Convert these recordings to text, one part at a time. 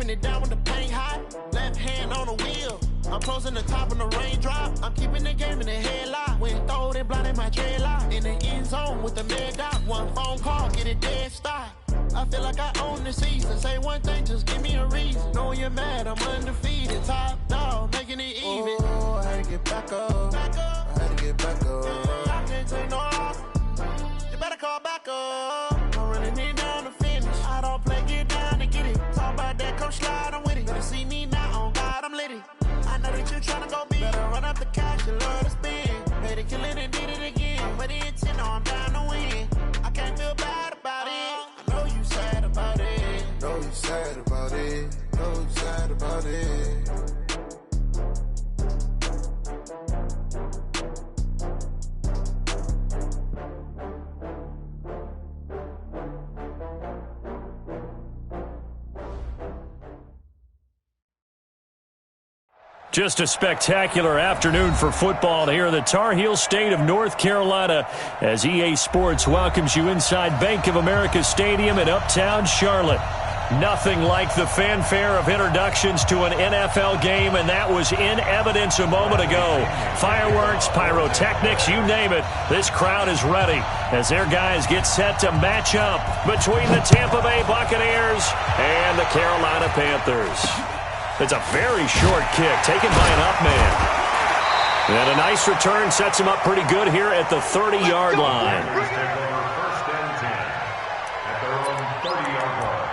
keeping it down when the paint hot. Left hand on the wheel. I'm closing the top when the raindrop. I'm keeping the game in the headlock. When throwed and blinded my dreadlock. In the end zone with the mad dot. One phone call, get it dead stop. I feel like I own the season. Say one thing, just give me a reason. Knowing you're mad, I'm undefeated. Top dog, making it even. Oh, I had to get back up. I had to get back up. I can't take no off. You better call back up. I'm running it down to finish. I don't play, get down to get it. Talk about that, come slide, I'm with it. Better see me now, on God, I'm litty. I know that you're trying to go big. Better run up the cash, you love to spend. Made it, kill it, and did it again. But the intent, no, I'm down to win. I can't feel bad about it. I know you sad about it. Know you sad about it. Know you sad about it. Just a spectacular afternoon for football here in the Tar Heel state of North Carolina as EA Sports welcomes you inside Bank of America Stadium in Uptown Charlotte. Nothing like the fanfare of introductions to an NFL game, and that was in evidence a moment ago. Fireworks, pyrotechnics, you name it. This crowd is ready as their guys get set to match up between the Tampa Bay Buccaneers and the Carolina Panthers. It's a very short kick taken by an up man. And a nice return sets him up pretty good here at the 30-yard line. First and 10 at their own 30-yard line.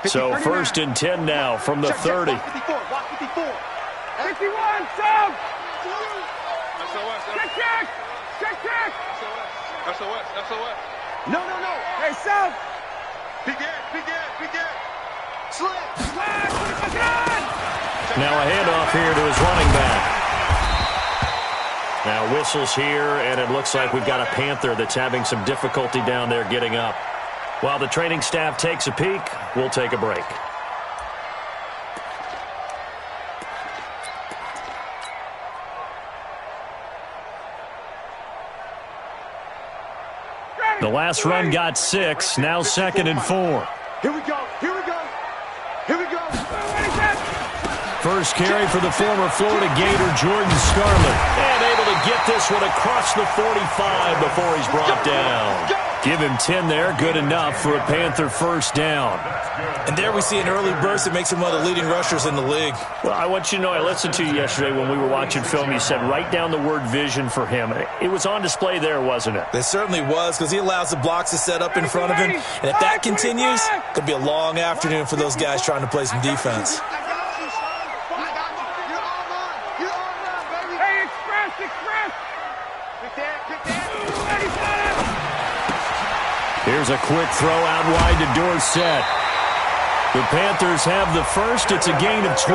So first and 10 now from the 30. 54, 54. 51, Sam! SOS. Check! SOS. No. Hey, Sam! Begin. Slip! Now a handoff here to his running back. Now whistles here, and it looks like we've got a Panther that's having some difficulty down there getting up. While the training staff takes a peek, we'll take a break. The last run got 6, now 2nd and 4. Here we go! First carry for the former Florida Gator, Jordan Scarlett. And able to get this one across the 45 before he's brought down. Give him 10 there, good enough for a Panther first down. And there we see an early burst that makes him one of the leading rushers in the league. Well, I want you to know, I listened to you yesterday when we were watching film. You said write down the word vision for him. It was on display there, wasn't it? It certainly was, because he allows the blocks to set up in front of him. And if that continues, it could be a long afternoon for those guys trying to play some defense. Here's a quick throw out wide to Dorsett. The Panthers have the first. It's a gain of 12.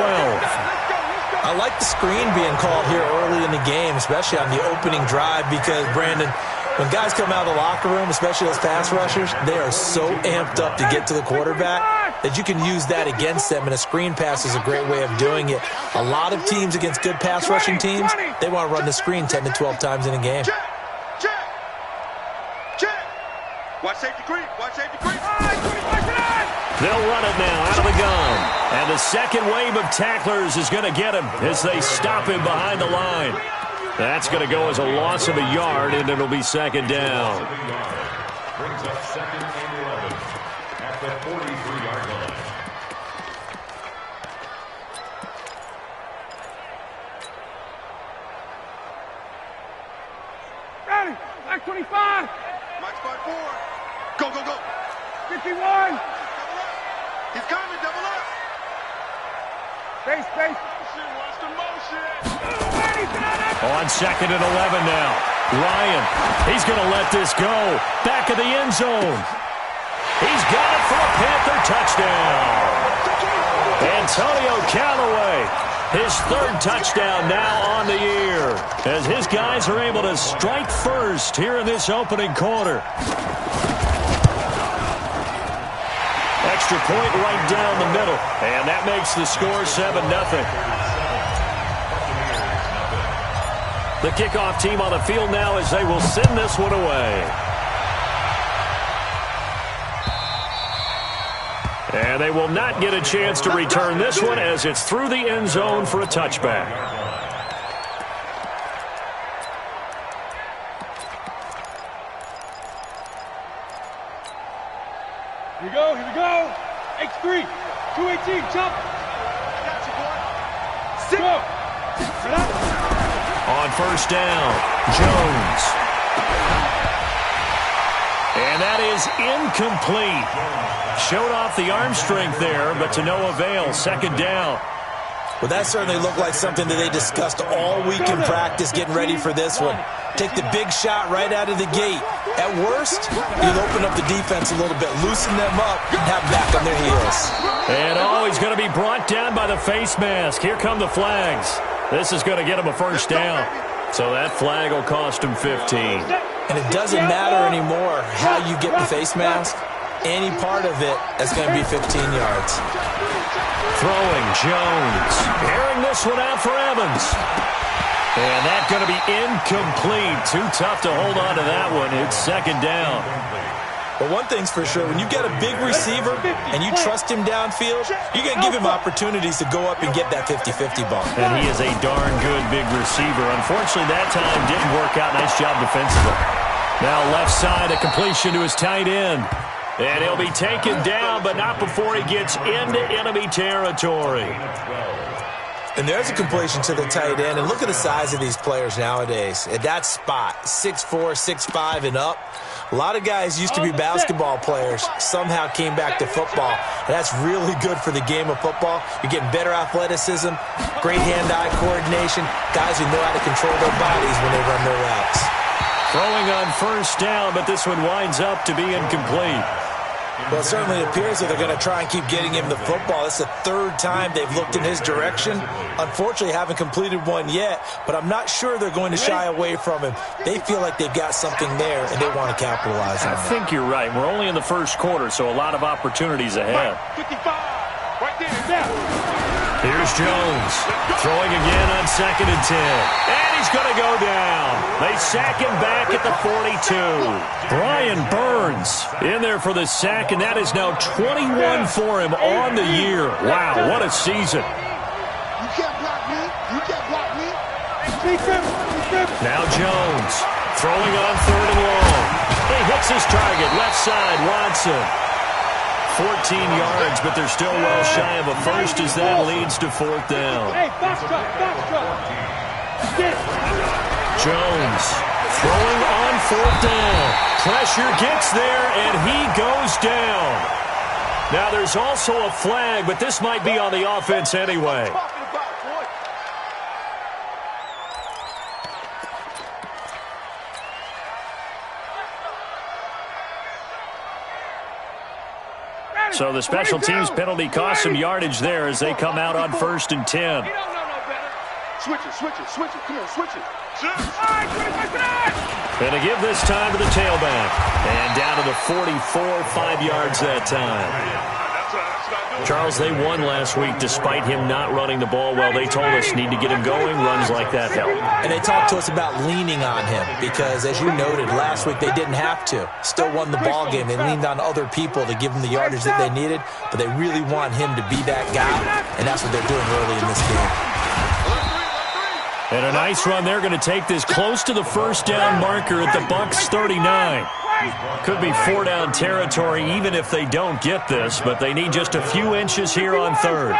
I like the screen being called here early in the game, especially on the opening drive, because, Brandon, when guys come out of the locker room, especially those pass rushers, they are so amped up to get to the quarterback that you can use that against them, and a screen pass is a great way of doing it. A lot of teams against good pass rushing teams, they want to run the screen 10 to 12 times in a game. Watch safety creep. They'll run it now out of the gun. And the second wave of tacklers is going to get him as they stop him behind the line. That's going to go as a loss of a yard, and it'll be second down. Brings up 2nd and 11 at the 43-yard line. Ready! Back 25! Mike spot 4. Go. 51! He's coming, double up. Space! Watch the motion. On 2nd and 11 now. Ryan, he's going to let this go. Back of the end zone. He's got it for a Panther touchdown. Antonio Callaway, his 3rd touchdown now on the year, as his guys are able to strike first here in this opening quarter. extra point right down the middle. And that makes the score 7-0. The kickoff team on the field now as they will send this one away. And they will not get a chance to return this one as it's through the end zone for a touchback. Here we go, here we go. X3, 218, jump. Sit. Go. On first down, Jones. And that is incomplete. Showed off the arm strength there, but to no avail. Second down. Well, that certainly looked like something that they discussed all week in practice, getting ready for this one. Take the big shot right out of the gate. At worst, you'll open up the defense a little bit, loosen them up, and have them back on their heels. And he's going to be brought down by the face mask. Here come the flags. This is going to get him a first down. So that flag will cost him 15. And it doesn't matter anymore how you get the face mask. Any part of it is going to be 15 yards. Throwing, Jones. Airing this one out for Evans. And that's going to be incomplete. Too tough to hold on to that one. It's second down. But one thing's for sure, when you get a big receiver and you trust him downfield, you're going to give him opportunities to go up and get that 50-50 ball. And he is a darn good big receiver. Unfortunately, that time didn't work out. Nice job defensively. Now left side, a completion to his tight end. And he'll be taken down, but not before he gets into enemy territory. And there's a completion to the tight end. And look at the size of these players nowadays. At that spot, 6'4", 6'5", and up. A lot of guys used to be basketball players, somehow came back to football. And that's really good for the game of football. You're getting better athleticism, great hand-eye coordination, guys who know how to control their bodies when they run their routes. Throwing on first down, but this one winds up to be incomplete. Well, it certainly appears that they're going to try and keep getting him the football. It's the third time they've looked in his direction. Unfortunately, haven't completed one yet, but I'm not sure they're going to shy away from him. They feel like they've got something there, and they want to capitalize on it. I think you're right. We're only in the first quarter, so a lot of opportunities ahead. 55, right there. Here's Jones. Throwing again on 2nd and 10. And he's going to go down. They sack him back at the 42. Brian Burns in there for the sack, and that is now 21 for him on the year. Wow, what a season. You can't block me. You can't block me. Now Jones throwing on 3rd and long. He hits his target, left side, Watson. 14 yards, but they're still well shy of a first as that leads to 4th down. Hey, box truck. Jones throwing on 4th down. Pressure gets there, and he goes down. Now, there's also a flag, but this might be on the offense anyway. So the special teams penalty cost some yardage there as they come out on 1st and 10. Switch it. Come on, switch it. And to give this time to the tailback. And down to the 44, 5 yards that time. Charles, they won last week despite him not running the ball well. They told us need to get him going. Runs like that help. And they talked to us about leaning on him because, as you noted, last week they didn't have to. Still won the ball game. They leaned on other people to give them the yardage that they needed, but they really want him to be that guy, and that's what they're doing early in this game. And a nice run. They're going to take this close to the first down marker at the Bucs 39. Could be 4-down territory even if they don't get this, but they need just a few inches here on 3rd.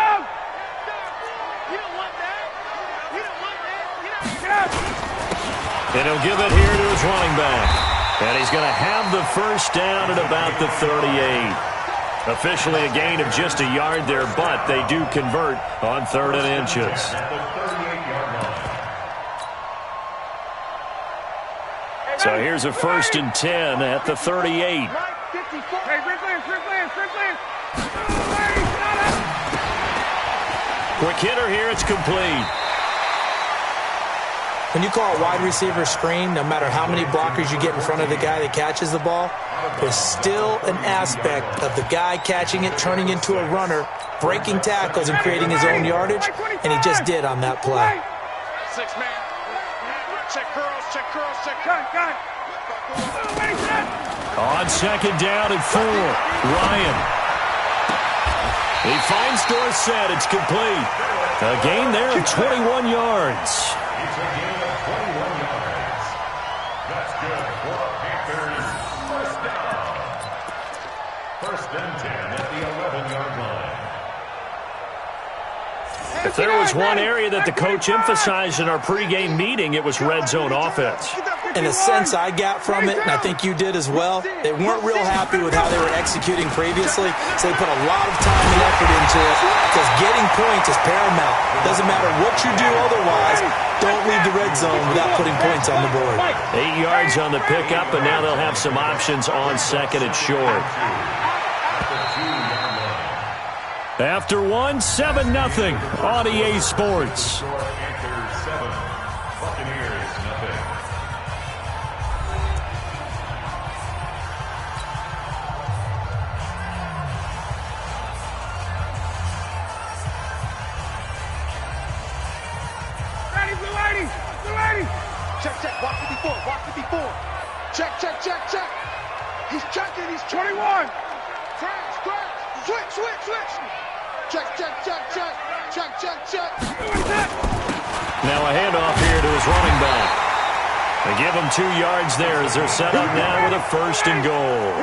And he'll give it here to his running back. And he's going to have the first down at about the 38. Officially a gain of just a yard there, but they do convert on 3rd and inches. So here's a 1st and 10 at the 38. Quick hitter here, it's complete. When you call a wide receiver screen, no matter how many blockers you get in front of the guy that catches the ball, there's still an aspect of the guy catching it, turning into a runner, breaking tackles and creating his own yardage, and he just did on that play. 6 man. Check curls, check curls, check Gun. On second down and 4, Ryan. He finds Dorsett. It's complete. A gain there of 21 yards. It's a gain of 21 yards. That's good for Panthers. First down. First and 10 at the 11-yard line. If there was one area that the coach emphasized in our pregame meeting, it was red zone offense. In a sense I got from it, and I think you did as well, they weren't real happy with how they were executing previously, so they put a lot of time and effort into it because getting points is paramount. Doesn't matter what you do otherwise, don't leave the red zone without putting points on the board. 8 yards on the pickup, and now they'll have some options on second and short. After 1, 7-0 on EA Sports. Panthers 7, Buccaneers nothing. Ready, blue lady. Check, walk 54. Check. He's checking, he's 21. Switch. Check. Now a handoff here to his running back. They give him 2 yards there as they're set up now with a first and goal.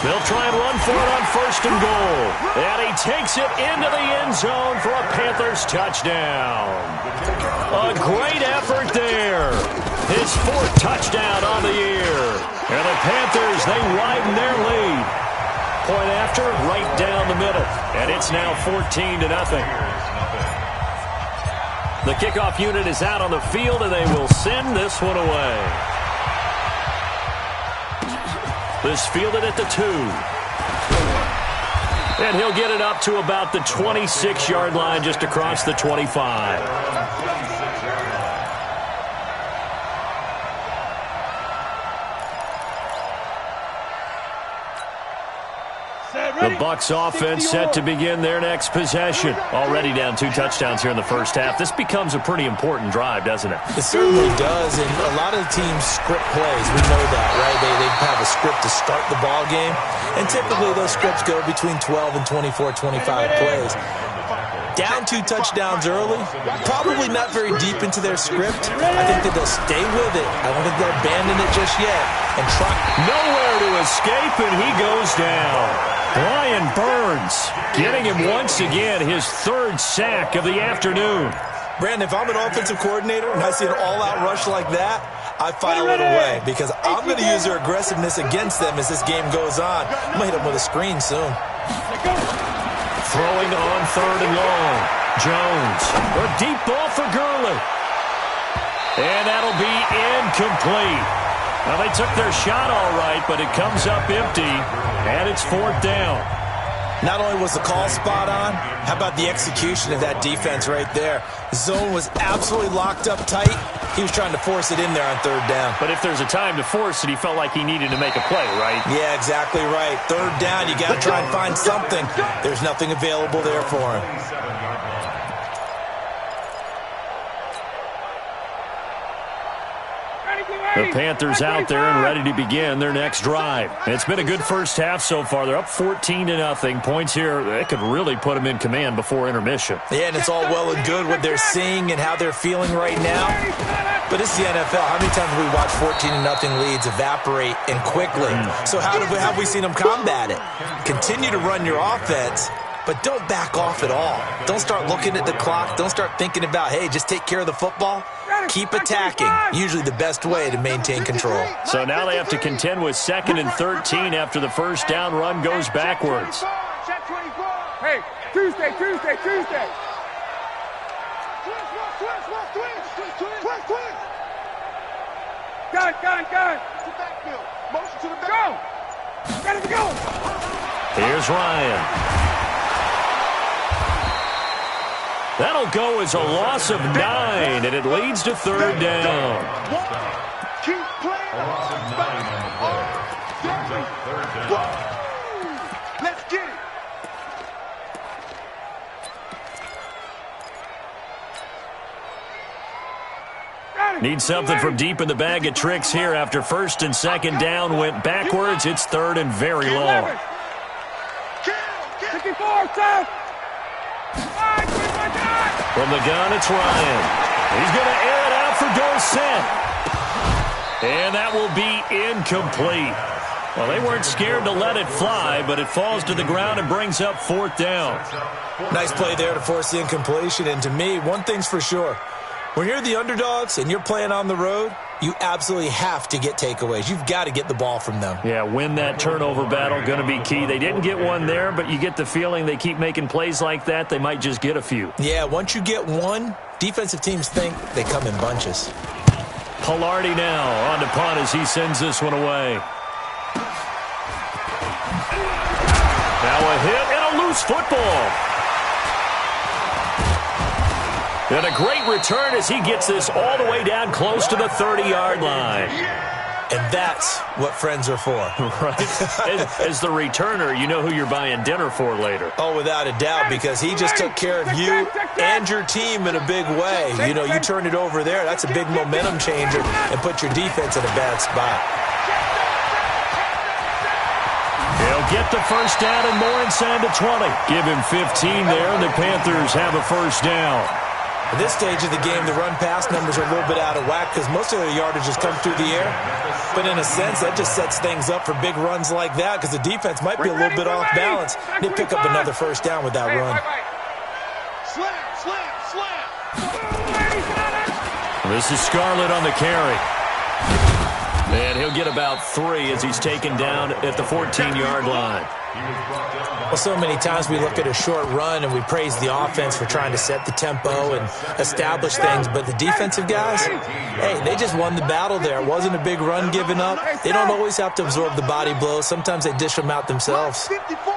They'll try and run for it on first and goal. And he takes it into the end zone for a Panthers touchdown. A great effort there. His 4th touchdown on the year. And the Panthers, they widen their lead. Point after, right down the middle. And it's now 14-0. The kickoff unit is out on the field, and they will send this one away. This fielded at the 2. And he'll get it up to about the 26-yard line, just across the 25. The Bucs offense set to begin their next possession. Already down 2 touchdowns here in the first half. This becomes a pretty important drive, doesn't it? It certainly does, and a lot of the teams script plays. We know that, right? They have a script to start the ball game, and typically those scripts go between 12 and 24, 25 plays. Down 2 touchdowns early, probably not very deep into their script. I think that they'll stay with it. I don't think they'll abandon it just yet. And try. Nowhere to escape, and he goes down. Brian Burns getting him once again his 3rd sack of the afternoon. Brandon, if I'm an offensive coordinator and I see an all-out rush like that, I file it away because I'm going to use their aggressiveness against them as this game goes on. I'm going to hit them with a screen soon. Throwing on 3rd and long. Jones. A deep ball for Gurley. And that'll be incomplete. Now, they took their shot all right, but it comes up empty, and it's 4th down. Not only was the call spot on, how about the execution of that defense right there? The zone was absolutely locked up tight. He was trying to force it in there on 3rd down. But if there's a time to force it, he felt like he needed to make a play, right? Yeah, exactly right. 3rd down, you got to try and find something. There's nothing available there for him. The Panthers out there and ready to begin their next drive. It's been a good first half so far. They're up 14-0. Points here, they could really put them in command before intermission. Yeah, and it's all well and good what they're seeing and how they're feeling right now. But it's the NFL. How many times have we watched 14-0 leads evaporate and quickly? So how have we seen them combat it? Continue to run your offense, but don't back off at all. Don't start looking at the clock. Don't start thinking about, hey, just take care of the football. Keep attacking. Usually the best way to maintain control. So now they have to contend with 2nd and 13 after the first down run goes backwards. Hey, Tuesday. Gun. Motion to the back. Go. Ready to go. Here's Ryan. That'll go as a loss of 9, and it leads to third down. Keep playing. A loss of 9 on the play. Brings up third down. Let's get it. Need something from deep in the bag of tricks here after first and second down went backwards. It's third and very long. 54, Seth. From the gun, it's Ryan. He's going to air it out for Dorsett. And that will be incomplete. Well, they weren't scared to let it fly, but it falls to the ground and brings up fourth down. Nice play there to force the incompletion. And to me, one thing's for sure. When you're the underdogs and you're playing on the road, you absolutely have to get takeaways. You've got to get the ball from them. Yeah, win that turnover battle, going to be key. They didn't get one there, but you get the feeling they keep making plays like that, they might just get a few. Yeah, once you get one, defensive teams think they come in bunches. Pilardi now on to punt as he sends this one away. Now a hit and a loose football. And a great return as he gets this all the way down close to the 30-yard line. And that's what friends are for. Right. As the returner, you know who you're buying dinner for later. Oh, without a doubt, because he just took care of you and your team in a big way. You know, you turned it over there. That's a big momentum changer and put your defense in a bad spot. He'll get the first down and more inside the 20. Give him 15 there, and the Panthers have a first down. At this stage of the game, the run-pass numbers are a little bit out of whack because most of their yardage has come through the air. But in a sense, that just sets things up for big runs like that because the defense might be a little bit off balance. They pick up another first down with that run. Slam, slam, slam. This is Scarlett on the carry. And he'll get about 3 as he's taken down at the 14-yard line. Well, so many times we look at a short run and we praise the offense for trying to set the tempo and establish things, but the defensive guys, hey, they just won the battle there. It wasn't a big run given up. They don't always have to absorb the body blows. Sometimes they dish them out themselves. 54.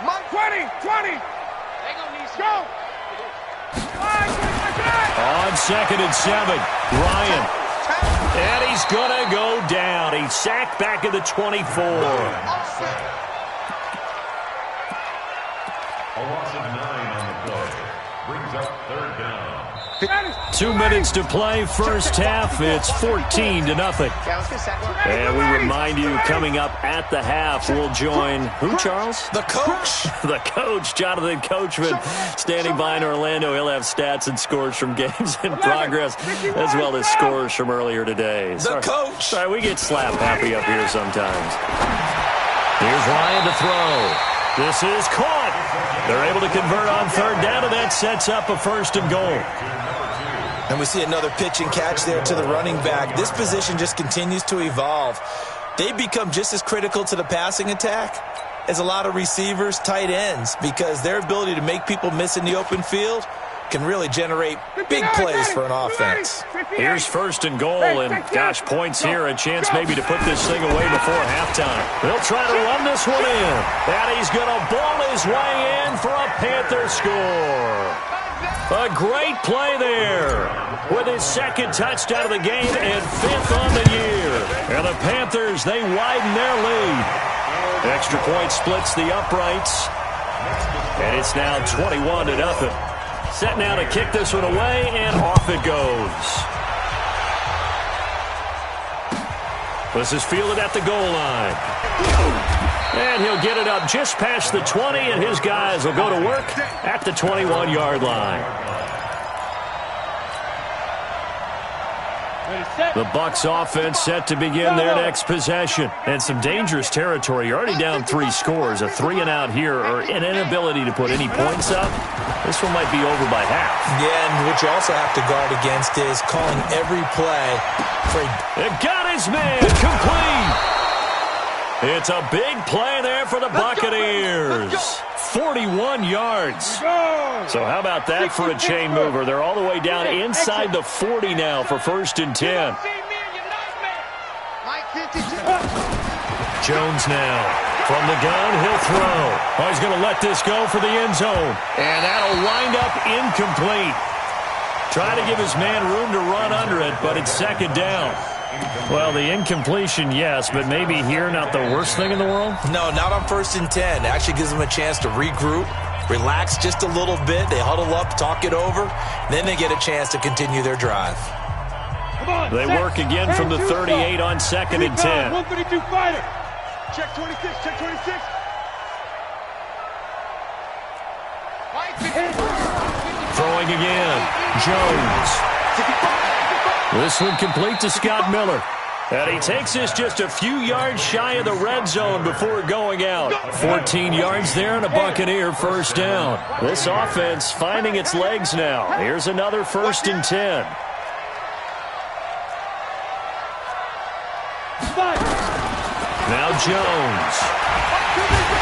Mike 20. Go. On 2nd and 7, Ryan. And he's going to go down. He's sacked back at the 24. A loss of 9 on the play. Brings up third down. 2 minutes to play, first half. It's 14-0. And we remind you, coming up at the half, we'll join who, Charles? The coach. The coach, Jonathan Coachman, standing by in Orlando. He'll have stats and scores from games in progress, as well as scores from earlier today. The coach. Sorry, we get slap happy up here sometimes. Here's Ryan to throw. This is caught. They're able to convert on third down, and that sets up a first and goal. And we see another pitch and catch there to the running back. This position just continues to evolve. They become just as critical to the passing attack as a lot of receivers, tight ends, because their ability to make people miss in the open field can really generate big plays for an offense. Here's first and goal, and gosh, points here, a chance maybe to put this thing away before halftime. They'll try to run this one in, and he's going to ball his way in for a Panther score. A great play there with his second touchdown of the game and 5th on the year. And the Panthers, they widen their lead. Extra point splits the uprights, and it's now 21-0. Set now to kick this one away, and off it goes. This is fielded at the goal line. And he'll get it up just past the 20, and his guys will go to work at the 21-yard line. The Bucs offense set to begin their next possession. And some dangerous territory. You're already down 3 scores. A 3-and-out here, or an inability to put any points up. This one might be over by half. Yeah, and what you also have to guard against is calling every play for It got his man complete. It's a big play there for the Buccaneers. 41 yards. So how about that for a chain mover? They're all the way down inside the 40 now for 1st and 10. Jones now. From the gun, he'll throw. Oh, he's going to let this go for the end zone. And that'll wind up incomplete. Trying to give his man room to run under it, but it's second down. Well, the incompletion, yes, but maybe here not the worst thing in the world? No, not on 1st and 10. Actually gives them a chance to regroup, relax just a little bit. They huddle up, talk it over. Then they get a chance to continue their drive. They work again from the 38 on 2nd and 10. 132 fighter. Check 26, check 26. Throwing again. Jones. This one complete to Scott Miller. And he takes this just a few yards shy of the red zone before going out. 14 yards there and a Buccaneer first down. This offense finding its legs now. Here's another 1st and 10. Now Jones.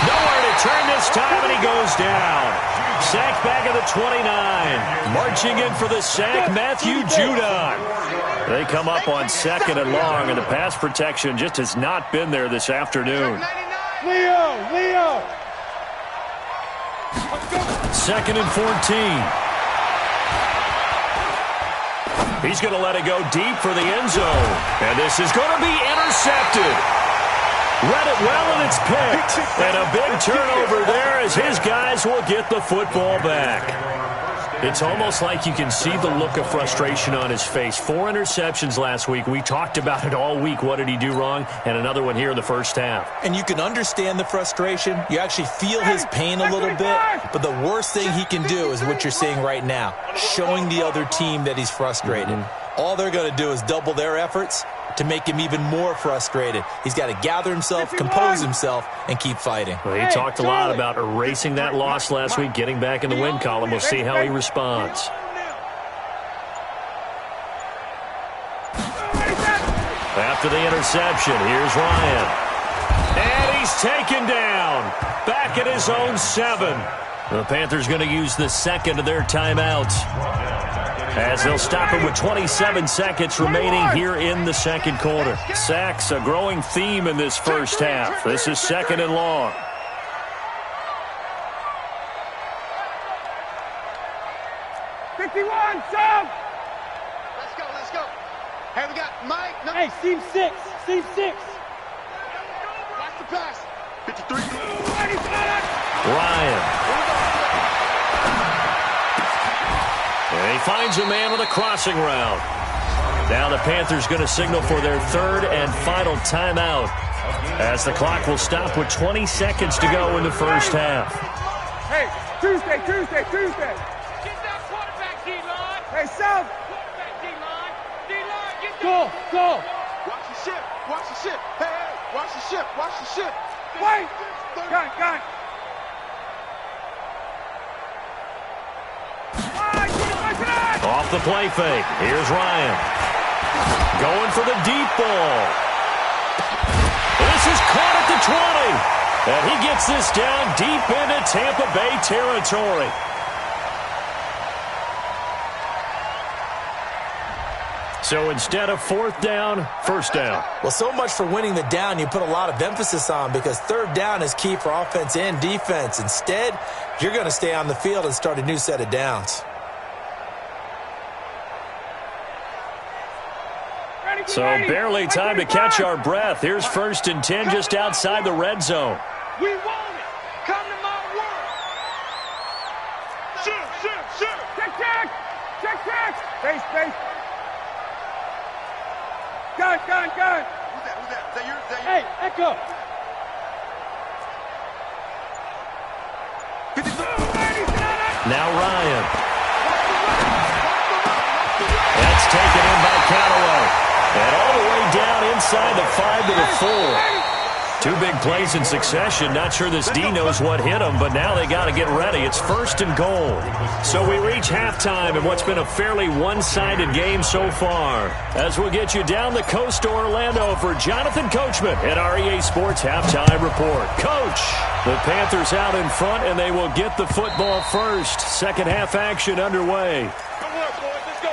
Nowhere to turn this time, and he goes down. Sack back at the 29. Marching in for the sack, Matthew Judon. They come up on 2nd and long, and the pass protection just has not been there this afternoon. Leo! 2nd and 14. He's going to let it go deep for the end zone. And this is going to be intercepted. Read it well, and it's picked. And a big turnover there as his guys will get the football back. It's almost like you can see the look of frustration on his face. 4 interceptions last week. We talked about it all week. What did he do wrong? And another one here in the first half. And you can understand the frustration. You actually feel his pain a little bit. But the worst thing he can do is what you're seeing right now, showing the other team that he's frustrated. All they're going to do is double their efforts to make him even more frustrated. He's got to gather himself, compose himself, and keep fighting. Well, he talked a lot about erasing that loss last week, getting back in the win column. We'll see how he responds. After the interception, here's Ryan. And he's taken down. Back at his own 7. The Panthers going to use the second of their timeouts, as they'll stop it with 27 seconds remaining here in the second quarter. Sacks, a growing theme in this first half. This is 2nd and long. Let's go. Hey, we got Mike. No. Hey, seam 6. Watch the pass. 53. Ryan. And he finds a man with a crossing route. Now the Panthers going to signal for their 3rd and final timeout, as the clock will stop with 20 seconds to go in the first half. Hey, Tuesday. Get that quarterback, D-line. Hey, South. Quarterback, D-line. Get that. Go. Watch the ship. Hey, watch the ship. Wait. Gun. Off the play fake. Here's Ryan. Going for the deep ball. This is caught at the 20. And he gets this down deep into Tampa Bay territory. So instead of 4th down, 1st down. Well, so much for winning the down you put a lot of emphasis on, because 3rd down is key for offense and defense. Instead, you're going to stay on the field and start a new set of downs. So barely time to catch our breath. Here's 1st and 10 just outside the red zone. We want it. Come to my word. Shoot. Check. Space. Gun. Who's that? Is that you? Hey, Echo. Now Ryan. That's taken in by Callaway. And all the way down inside the 5 to the 4. 2 big plays in succession. Not sure this D knows what hit him, but now they got to get ready. It's 1st and goal. So we reach halftime in what's been a fairly one-sided game so far, as we'll get you down the coast to Orlando for Jonathan Coachman at our EA Sports Halftime Report. Coach, the Panthers out in front, and they will get the football first. Second half action underway. Good work, boys. Let's go.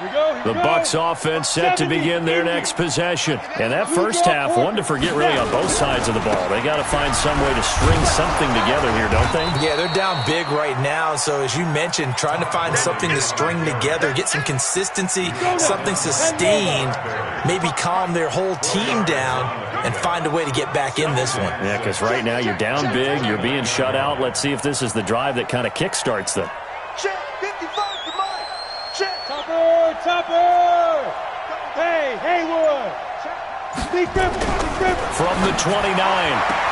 The Bucs offense set to begin their next possession. And that first half, one to forget really on both sides of the ball. They got to find some way to string something together here, don't they? Yeah, they're down big right now. So as you mentioned, trying to find something to string together, get some consistency, something sustained, maybe calm their whole team down and find a way to get back in this one. Yeah, because right now you're down big, you're being shut out. Let's see if this is the drive that kind of kickstarts them. Check, 55 to Mike. Check. Topper. Hey, Haywood. From the 29,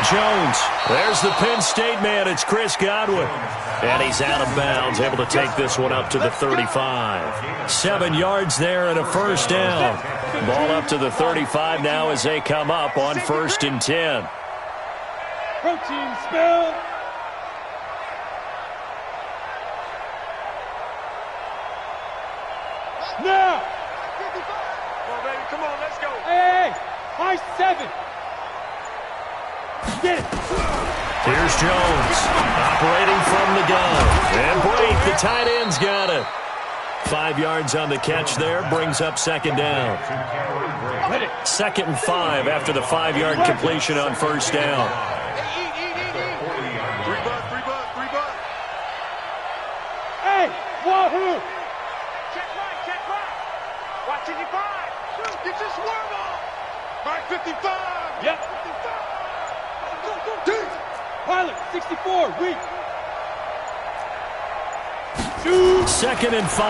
Jones. There's the Penn State man. It's Chris Godwin. And he's out of bounds, able to take this one up to the 35. 7 yards there and a first down. Ball up to the 35 now as they come up on 1st and 10. Protein spill. Now. Come on, baby. Come on, let's go. Hey, high 7. Get it. Here's Jones, operating from the gun. And Brake, the tight end's got it. 5 yards on the catch there, brings up 2nd down. 2nd and 5 after the 5-yard completion on 1st down. Three butt. Hey, wahoo. Check right. Watch 55. Get your swerve on. Right 55. Yep. 55. Go. Pilot, 64, weak. 2nd and 5.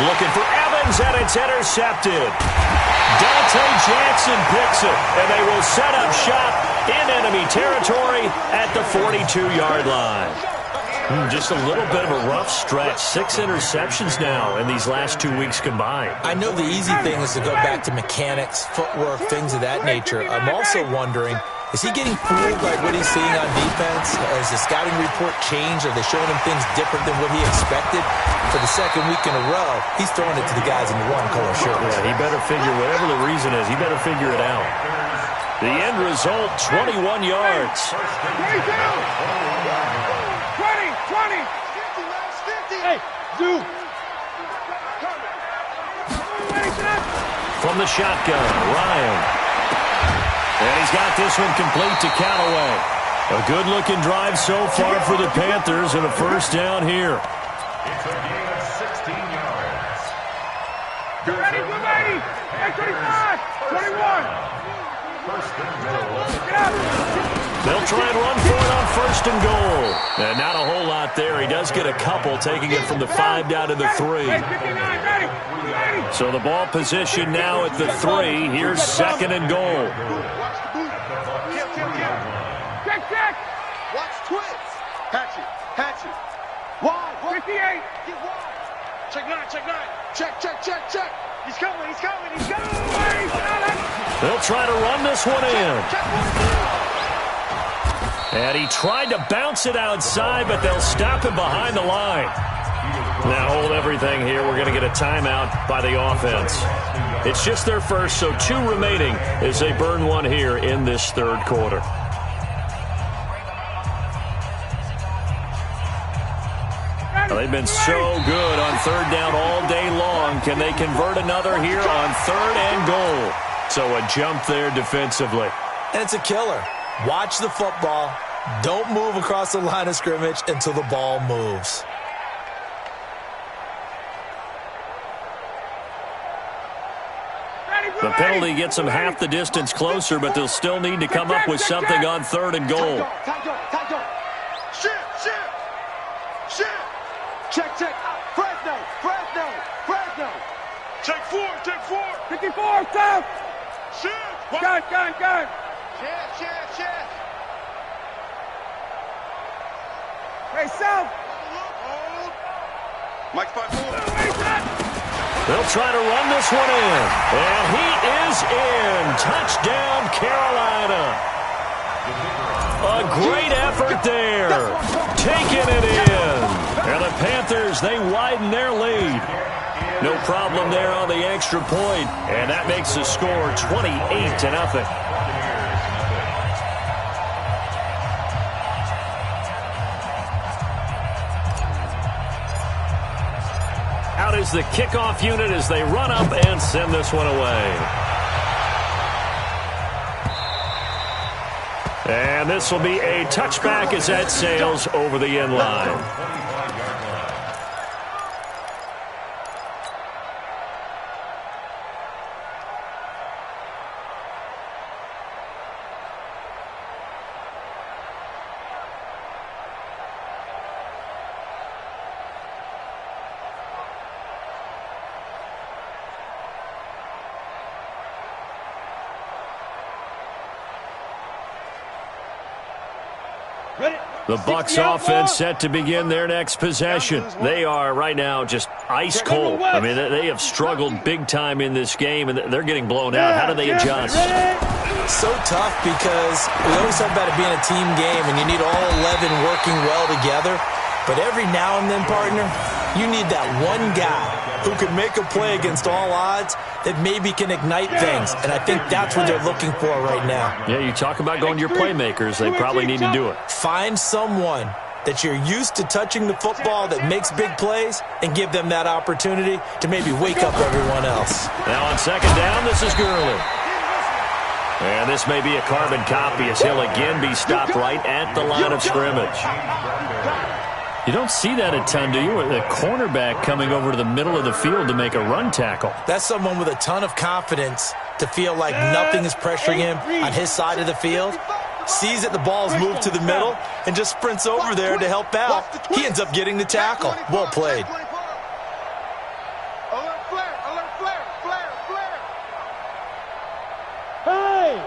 Looking for Evans, and it's intercepted. Dante Jackson picks it, and they will set up shop in enemy territory at the 42-yard line. Just a little bit of a rough stretch. 6 interceptions now in these last 2 weeks combined. I know the easy thing is to go back to mechanics, footwork, things of that nature. I'm also wondering, is he getting fooled by what he's seeing on defense? Has the scouting report changed? Are they showing him things different than what he expected? For the 2nd week in a row, he's throwing it to the guys in the one-color shirts. Yeah, he better figure, whatever the reason is, he better figure it out. The end result, 21 yards. 20. Hey, Zoo. From the shotgun, Ryan. And he's got this one complete to Callaway. A good-looking drive so far for the Panthers and a first down here. It's a gain of 16 yards. Ready, 25, 21. First and goal. They'll try and run for it on 1st and goal. And not a whole lot there. He does get a couple, taking it from the 5 down to the 3. So the ball position now at the 3. Here's 2nd and goal. Check. Watch twins. Hatchet. Wide. 58. Get wide. Check 9. Check. He's coming. They'll try to run this one in. Check 1. And he tried to bounce it outside, but they'll stop him behind the line. Now hold everything here. We're going to get a timeout by the offense. It's just their first, so 2 remaining as they burn one here in this 3rd quarter. They've been so good on 3rd down all day long. Can they convert another here on 3rd and goal? So a jump there defensively. And it's a killer. Watch the football. Don't move across the line of scrimmage until the ball moves. The penalty gets them half the distance closer, but they'll still need to come up with something on 3rd and goal. Shift. Check. Fresno. Take 4. 54, south. Shift. Gun. Shift. Hey, south. Hold. Mike 5-4. They'll try to run this one in. And he is in. Touchdown, Carolina. A great effort there. Taking it in. And the Panthers, they widen their lead. No problem there on the extra point. And that makes the score 28-0. is the kickoff unit as they run up and send this one away. And this will be a touchback as that sails over the end line. The Bucs offense set to begin their next possession. They are right now just ice cold. I mean, they have struggled big time in this game, and they're getting blown out. How do they adjust? So tough because we always talk about it being a team game, and you need all 11 working well together. But every now and then, partner, you need that one guy who can make a play against all odds that maybe can ignite things. And I think that's what they're looking for right now. Yeah, you talk about going to your playmakers. They probably need to do it. Find someone that you're used to touching the football that makes big plays and give them that opportunity to maybe wake up everyone else. Now on second down, this is Gurley. And this may be a carbon copy as he'll again be stopped right at the line of scrimmage. You don't see that a ton, do you? The cornerback coming over to the middle of the field to make a run tackle. That's someone with a ton of confidence to feel like nothing is pressuring him on his side of the field. Sees that the ball's moved to the middle and just sprints over there to help out. He ends up getting the tackle. Well played. Hey!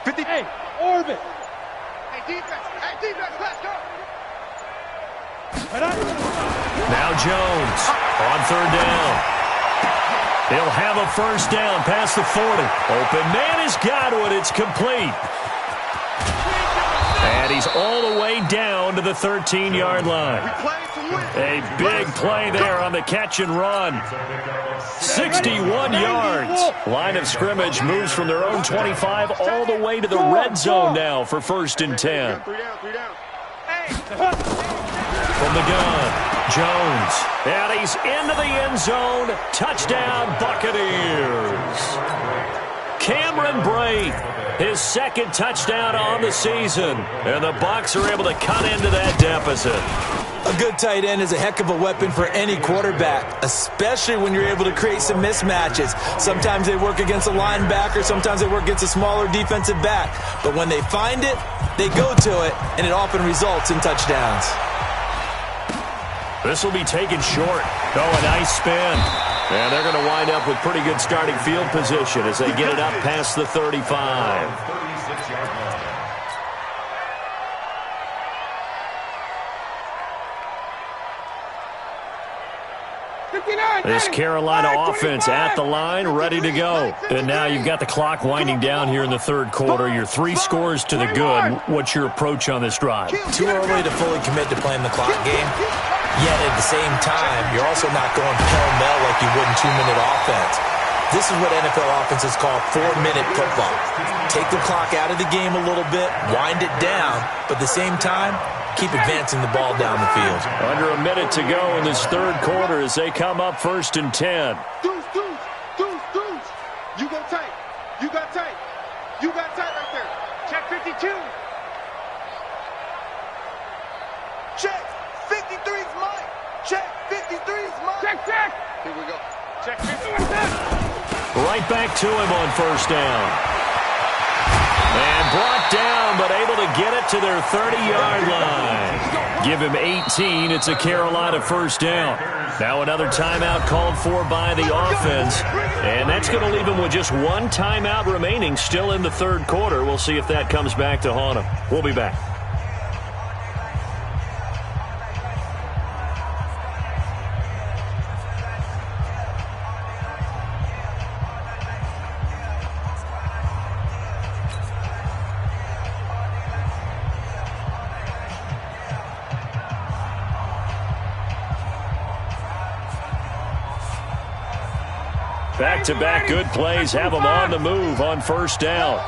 50. Hey, Orbit! Defense, let's go. Now Jones on third down. He'll have a first down past the 40. Open man has got it. It's complete. And he's all the way down to the 13-yard line. A big play there on the catch and run. 61 yards. Line of scrimmage moves from their own 25 all the way to the red zone now for 1st and 10. From the gun, Jones. And he's into the end zone. Touchdown, Buccaneers. Cameron Brate, his second touchdown on the season. And the Bucs are able to cut into that deficit. A good tight end is a heck of a weapon for any quarterback, especially when you're able to create some mismatches. Sometimes they work against a linebacker, sometimes they work against a smaller defensive back. But when they find it, they go to it, and it often results in touchdowns. This will be taken short. Oh, a nice spin. And they're going to wind up with pretty good starting field position as they get it up past the 35. 36-yard line. This Carolina offense at the line, ready to go. And now you've got the clock winding down here in the third quarter. You're 3 scores to the good. What's your approach on this drive? Too early to fully commit to playing the clock game. Yet at the same time, you're also not going pell-mell like you would in 2-minute offense. This is what NFL offenses call 4-minute football. Take the clock out of the game a little bit, wind it down, but at the same time, keep advancing the ball down the field. Under a minute to go in this third quarter as they come up 1st and 10. Deuce. You go tight. You got tight. You got tight right there. Check 52. Check. 53's mine. Check. 53's mine. Check. Here we go. Check 50. Right back to him on first down. And brought down, but able to get it to their 30-yard line. Give him 18. It's a Carolina first down. Now another timeout called for by the offense. And that's going to leave him with just one timeout remaining still in the third quarter. We'll see if that comes back to haunt him. We'll be back. Back-to-back good plays have them on the move on first down.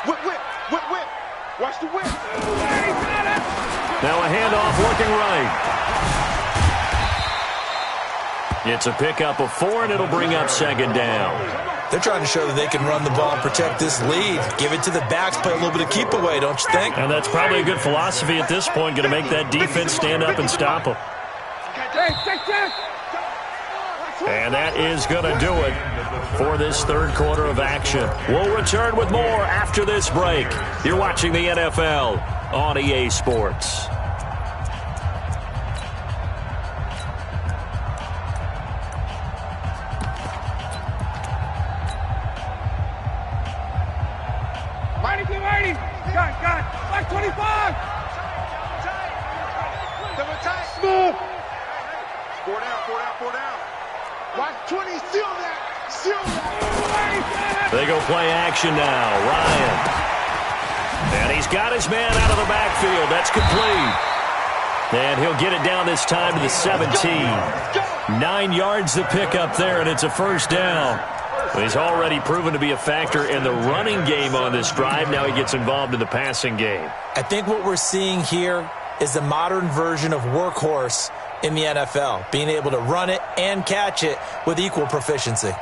Whip. Watch the whip. Now a handoff looking right. It's a pickup of 4, and it'll bring up second down. They're trying to show that they can run the ball and protect this lead. Give it to the backs, play a little bit of keep away, don't you think? And that's probably a good philosophy at this point, going to make that defense stand up and stop them. And that is going to do it for this third quarter of action. We'll return with more after this break. You're watching the NFL on EA Sports. Got 25. Double tight. Smooth. 4 down. Watch 20. Seal that. They go play action now. Ryan. And he's got his man out of the backfield. That's complete. And he'll get it down this time to the 17. 9 yards to pick up there, and it's a first down. He's already proven to be a factor in the running game on this drive. Now he gets involved in the passing game. I think what we're seeing here is the modern version of workhorse in the NFL, being able to run it and catch it with equal proficiency.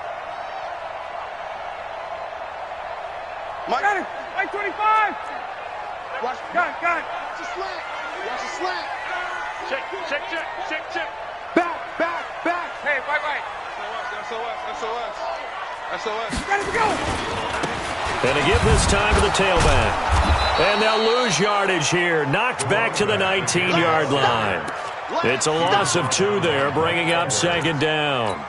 Got it. 25. Watch. Got it. Watch the slant. Check. Back. Hey, right. SOS. Ready to go. And to give this time to the tailback. And they'll lose yardage here. Knocked back to the 19-yard line. It's a loss of 2 there, bringing up second down.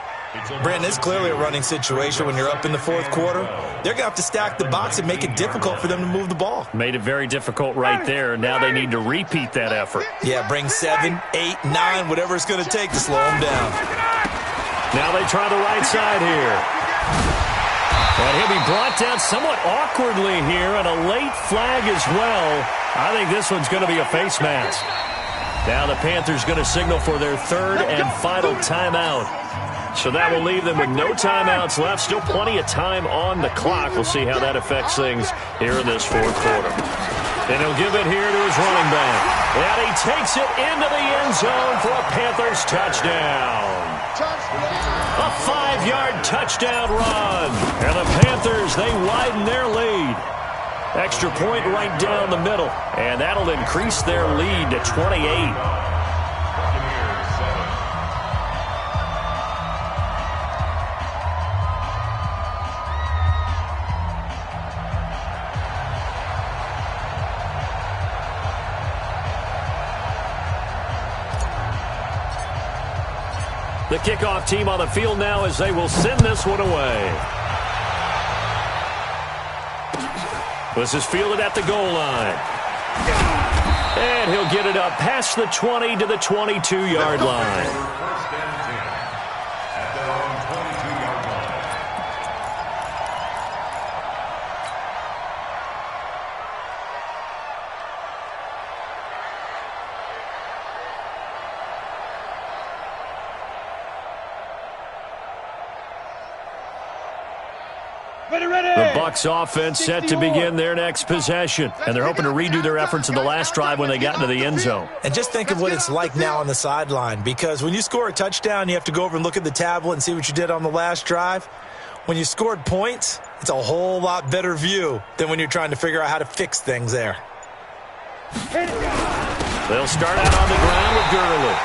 Brandon, it's clearly a running situation when you're up in the fourth quarter. They're going to have to stack the box and make it difficult for them to move the ball. Made it very difficult right there. Now they need to repeat that effort. Yeah, bring 7, 8, 9, whatever it's going to take to slow them down. Now they try the right side here. And he'll be brought down somewhat awkwardly here, and a late flag as well. I think this one's going to be a face mask. Now the Panthers going to signal for their third and final timeout. So that will leave them with no timeouts left. Still plenty of time on the clock. We'll see how that affects things here in this fourth quarter. And he'll give it here to his running back. And he takes it into the end zone for a Panthers touchdown. A 5-yard touchdown run. And the Panthers, they widen their lead. Extra point right down the middle. And that'll increase their lead to 28. The kickoff team on the field now as they will send this one away. This is fielded at the goal line. And he'll get it up past the 20 to the 22-yard line. First and 10 at their own 22-yard line. The Bucs offense set to begin their next possession. And they're hoping to redo their efforts in the last drive when they got into the end zone. And just think of what it's like now on the sideline, because when you score a touchdown, you have to go over and look at the tablet and see what you did on the last drive. When you scored points, it's a whole lot better view than when you're trying to figure out how to fix things there. They'll start out on the ground with Gurley.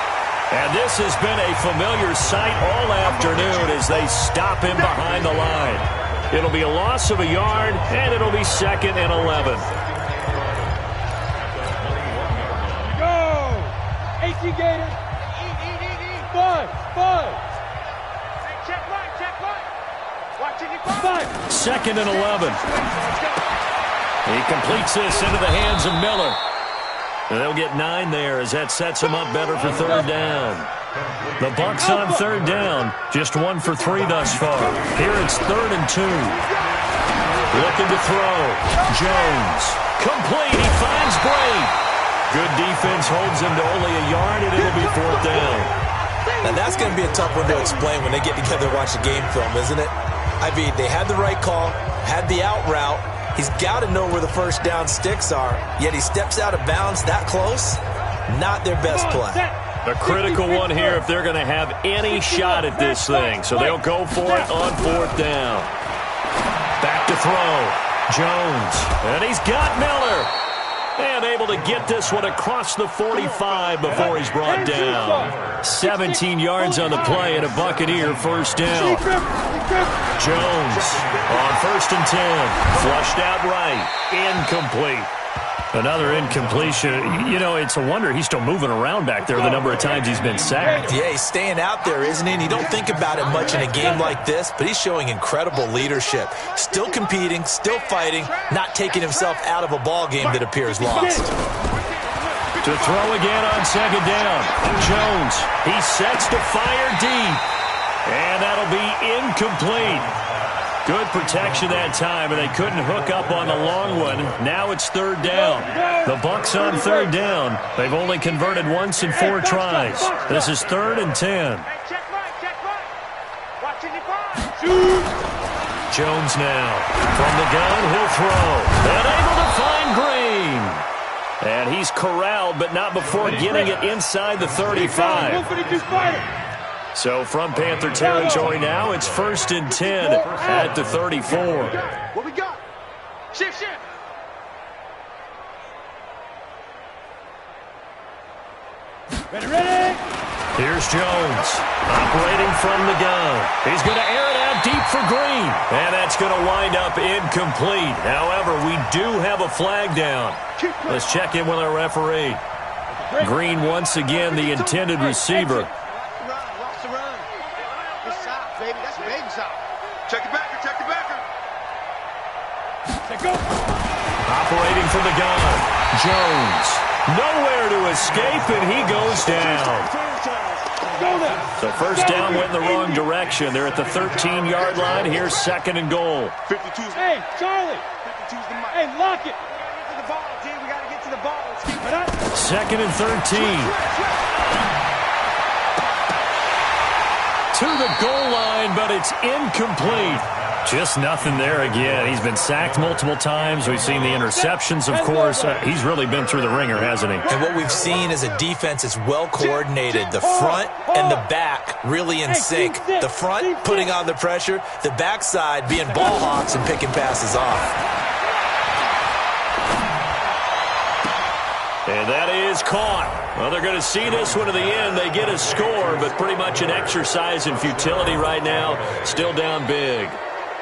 And this has been a familiar sight all afternoon as they stop him behind the line. It'll be a loss of a yard, and it'll be second and 11. Go! 18 Gators. Fun. Check right. Watch it. Fun. Second and 11. He completes this into the hands of Miller. And they'll get 9 there as that sets him up better for third down. The Bucs on third down, just 1 for 3 thus far. Here it's 3rd and 2. Looking to throw. Jones. Complete. He finds Bray. Good defense holds him to only a yard, and it'll be 4th down. Now that's going to be a tough one to explain when they get together and watch the game film, isn't it? I mean, they had the right call, had the out route, He's got to know where the first down sticks are, yet he steps out of bounds that close. Not their best play. A critical one here if they're going to have any shot at this thing. So they'll go for it on 4th down. Back to throw. Jones. And he's got Miller. And able to get this one across the 45 before he's brought down. 17 yards on the play and a Buccaneer first down. Jones on 1st and 10. Flushed out right. Incomplete. Another incompletion. You know, it's a wonder he's still moving around back there the number of times he's been sacked. Yeah, he's staying out there, isn't he? And you don't think about it much in a game like this, but he's showing incredible leadership. Still competing, still fighting, not taking himself out of a ball game that appears lost. To throw again on 2nd down. Jones, he sets to fire deep. And that'll be incomplete. Good protection that time, and they couldn't hook up on the long one. Now it's 3rd down. The Bucs on 3rd down. They've only converted once in 4 tries. This is 3rd and 10. Jones now. From the gun, he'll throw. And able to find Green. And he's corralled, but not before getting it inside the 35. So from Panther territory now, it's 1st and 10 at the 34. What we got? Shift. Ready. Here's Jones, operating from the gun. He's going to air it out deep for Green. And that's going to wind up incomplete. However, we do have a flag down. Let's check in with our referee. Green once again the intended receiver. Check the backer. Operating from the gun. Jones. Nowhere to escape, and he goes down. So first down went in the wrong direction. They're at the 13-yard line. Here's 2nd and goal. 52's Hey, Charlie. 52's the mic. Hey, lock it. We got to get to the ball. Let's keep it up. 2nd and 13. To the goal line, but it's incomplete. Just nothing there again. He's been sacked multiple times. We've seen the interceptions, of course. He's really been through the ringer, hasn't he? And what we've seen is a defense that's well coordinated. The front and the back really in sync. The front putting on the pressure, the backside being ball hawks and picking passes off. And that is caught. Well, they're going to see this one to the end. They get a score, but pretty much an exercise in futility right now. Still down big.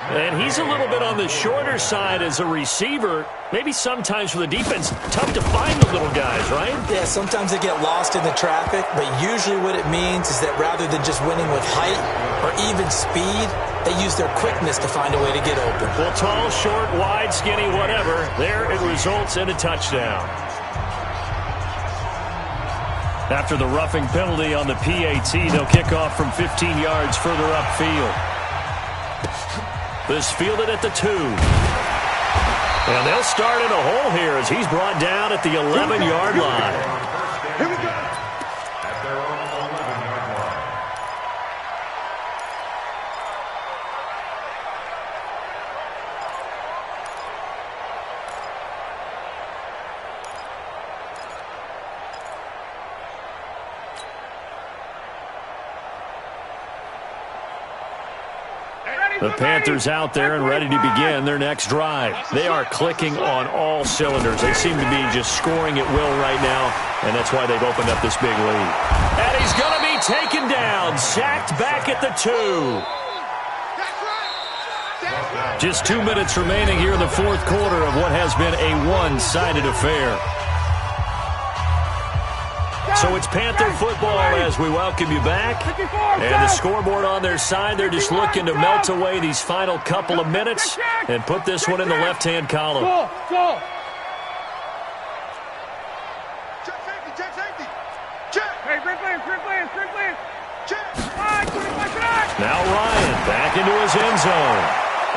And he's a little bit on the shorter side as a receiver. Maybe sometimes for the defense, tough to find the little guys, right? Yeah, sometimes they get lost in the traffic, but usually what it means is that rather than just winning with height or even speed, they use their quickness to find a way to get open. Well, tall, short, wide, skinny, whatever, there it results in a touchdown. After the roughing penalty on the PAT, they'll kick off from 15 yards further upfield. This fielded at the 2. And they'll start in a hole here as he's brought down at the 11-yard line. Here we go. At their own 11-yard line. The Panthers out there and ready to begin their next drive. They are clicking on all cylinders. They seem to be just scoring at will right now, and that's why they've opened up this big lead. And he's going to be taken down, sacked back at the 2. Just 2 minutes remaining here in the fourth quarter of what has been a one-sided affair. So it's Panther football as we welcome you back. And the scoreboard on their side, they're just looking to melt away these final couple of minutes and put this one in the left-hand column. Go. Check safety. Check. Hey, Frank Lance. Check. Now Ryan back into his end zone.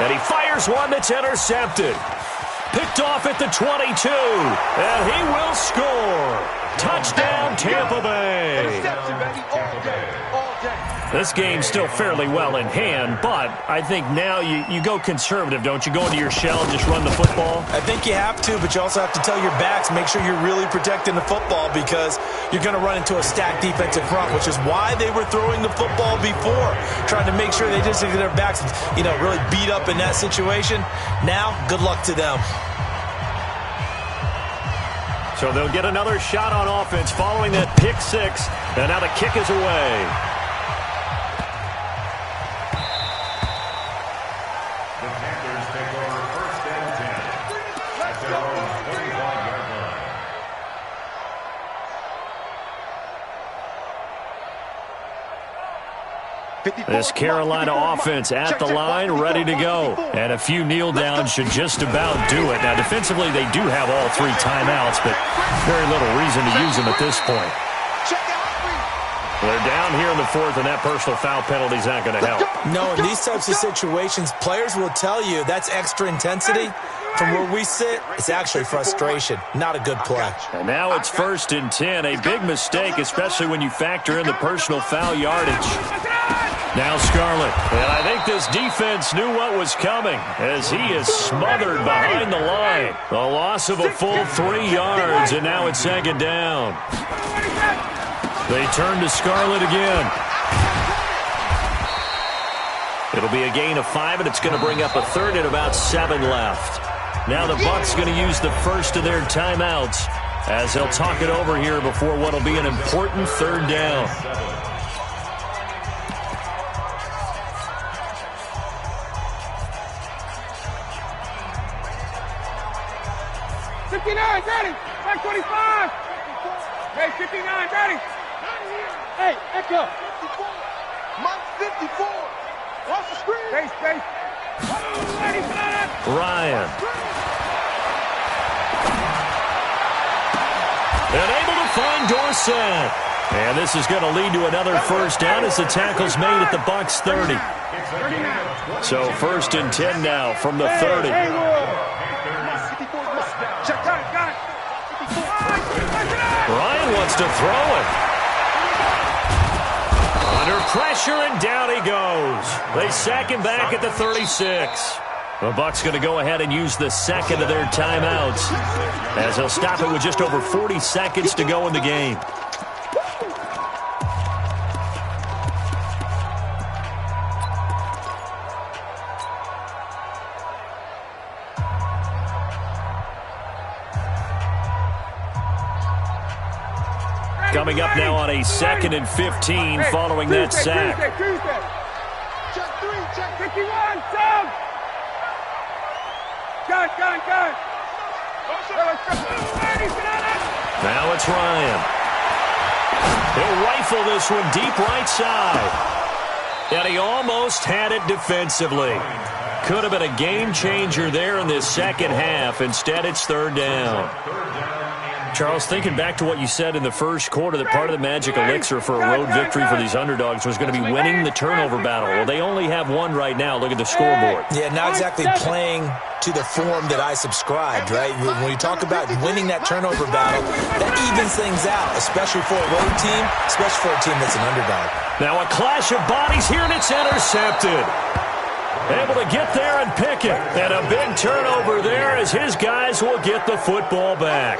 And he fires one that's intercepted. Picked off at the 22. And he will score. Touchdown, Tampa Bay. Interception, baby. All day. This game's still fairly well in hand, but I think now you go conservative, don't you? Go into your shell and just run the football? I think you have to, but you also have to tell your backs, make sure you're really protecting the football because you're going to run into a stacked defensive front, which is why they were throwing the football before, trying to make sure they just get their backs, really beat up in that situation. Now, good luck to them. So they'll get another shot on offense following that pick six, and now the kick is away. This Carolina offense at the line, ready to go. And a few kneel downs should just about do it. Now, defensively, they do have all 3 timeouts, but very little reason to use them at this point. They're down here in the 4th, and that personal foul penalty is not going to help. No, in these types of situations, players will tell you that's extra intensity. From where we sit, it's actually frustration. Not a good play. And now it's 1st and 10. A big mistake, especially when you factor in the personal foul yardage. Now Scarlett. And I think this defense knew what was coming as he is smothered behind the line. The loss of a full 3 yards, and now it's 2nd down. They turn to Scarlett again. It'll be a gain of 5, and it's going to bring up a 3rd and about 7 left. Now the Bucs going to use the first of their timeouts as they'll talk it over here before what will be an important 3rd down. Ready? Back 25. Hey, 59, ready? Hey, Echo. Mike 54. Watch the screen. Space. Ryan. And able to find Dorsett. And this is going to lead to another 1st down as the tackle's made at the Bucs 30. So 1st and 10 now from the 30. Ryan wants to throw it. Under pressure, and down he goes. They sack him back at the 36. The Bucs going to go ahead and use the 2nd of their timeouts as they'll stop it with just over 40 seconds to go in the game. Coming up now on a 2nd and 15 following that sack. Tuesday. Check 3, check 51, Tom. Gun. Now it's Ryan. He'll rifle this one deep right side. And he almost had it defensively. Could have been a game changer there in this 2nd half. Instead, it's 3rd down. Charles, thinking back to what you said in the first quarter, that part of the magic elixir for a road victory for these underdogs was going to be winning the turnover battle. Well, they only have one right now. Look at the scoreboard. Yeah, not exactly playing to the form that I subscribed, right? When you talk about winning that turnover battle, that evens things out, especially for a road team, especially for a team that's an underdog. Now a clash of bodies here, and it's intercepted. Able to get there and pick it. And a big turnover there as his guys will get the football back.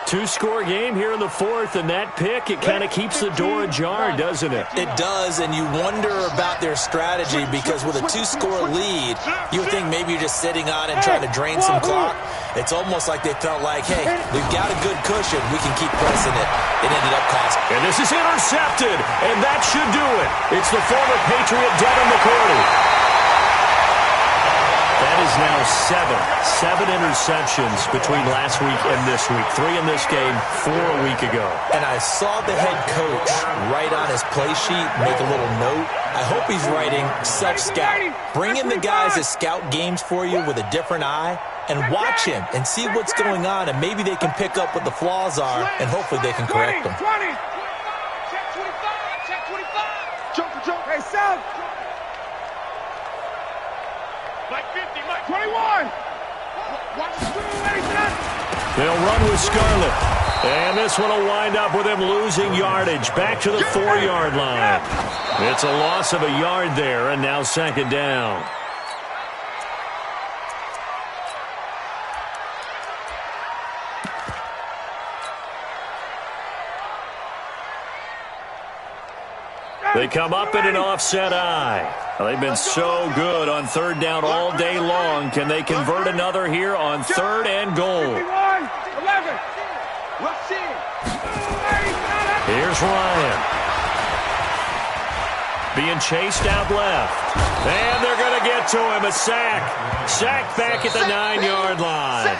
2-score game here in the 4th, and that pick, it kind of keeps the door ajar, doesn't it? It does, and you wonder about their strategy because with a 2-score lead, you would think maybe you're just sitting on it trying to drain some clock. It's almost like they felt like, hey, we've got a good cushion. We can keep pressing it. It ended up costing. And this is intercepted, and that should do it. It's the former Patriot Devin McCourty. That is now 7 interceptions between last week and this week. 3 in this game, 4 a week ago. And I saw the head coach write on his play sheet, make a little note. I hope he's writing self-scout. Bring in the guys that scout games for you with a different eye and watch him and see what's going on, and maybe they can pick up what the flaws are, and hopefully they can correct them. Check 25. Jump. Hey, South. Mike 50, Mike 21. Watch the screen, ready, set. They'll run with Scarlett. And this one will wind up with him losing yardage. Back to the 4-yard line. It's a loss of a yard there, and now second down. They come up in an offset eye. Well, they've been so good on third down all day long. Can they convert another here on third and goal? Here's Ryan. Being chased out left. And they're going to get to him. A sack. Sack back at the 9-yard line.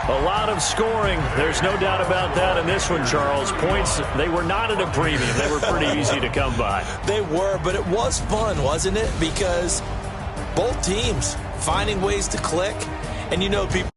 A lot of scoring. There's no doubt about that in this one, Charles. Points, they were not at a premium. They were pretty easy to come by. They were, but it was fun, wasn't it? Because both teams finding ways to click. And you know, people